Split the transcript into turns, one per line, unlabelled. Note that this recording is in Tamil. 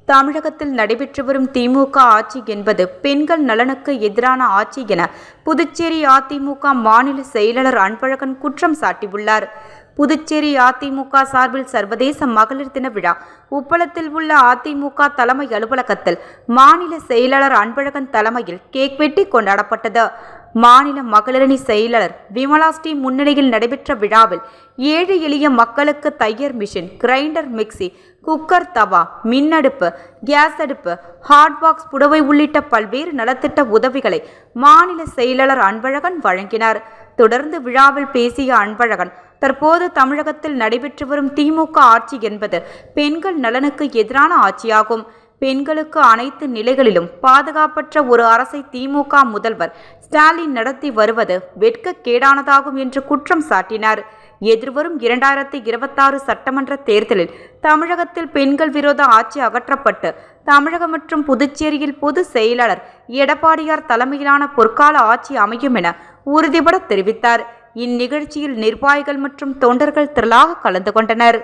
தமிழகத்தில் நடைபெற்று வரும் திமுக ஆட்சி என்பது பெண்கள் நலனுக்கு எதிரான ஆட்சி என புதுச்சேரி அதிமுக மாநில செயலாளர் அன்பழகன் குற்றம் சாட்டியுள்ளார். புதுச்சேரி அதிமுக சார்பில் சர்வதேச மகளிர் தின விழா உப்பளத்தில் உள்ள அதிமுக தலைமை அலுவலகத்தில் மாநில செயலாளர் அன்பழகன் தலைமையில் கேக் வெட்டி கொண்டாடப்பட்டது. மாநில மகளிரணி செயலாளர் விமலா ஸ்ரீ முன்னிலையில் நடைபெற்ற விழாவில் ஏழை எளிய மக்களுக்கு தையர் மிஷின், கிரைண்டர், மிக்சி, குக்கர், தவா, மின்னடுப்பு, கேஸ் அடுப்பு, ஹாட் பாக்ஸ், புடவை உள்ளிட்ட பல்வேறு நலத்திட்ட உதவிகளை மாநில செயலாளர் அன்பழகன் வழங்கினார். தொடர்ந்து விழாவில் பேசிய அன்பழகன், தற்போது தமிழகத்தில் நடைபெற்று வரும் திமுக ஆட்சி என்பது பெண்கள் நலனுக்கு எதிரான ஆட்சியாகும். பெண்களுக்கு அனைத்து நிலைகளிலும் பாதுகாப்பற்ற ஒரு அரசை திமுக முதல்வர் ஸ்டாலின் நடத்தி வருவது வெட்கக்கேடானதாகும் என்று குற்றம் சாட்டினார். எதிர்வரும் 2026 சட்டமன்ற தேர்தலில் தமிழகத்தில் பெண்கள் விரோத ஆட்சி அகற்றப்பட்டு தமிழகம் மற்றும் புதுச்சேரியில் பொது செயலாளர் எடப்பாடியார் தலைமையிலான பொற்கால ஆட்சி அமையும் என உறுதிபட தெரிவித்தார். இந்நிகழ்ச்சியில் நிர்வாகிகள் மற்றும் தொண்டர்கள் திரளாக கலந்து கொண்டனர்.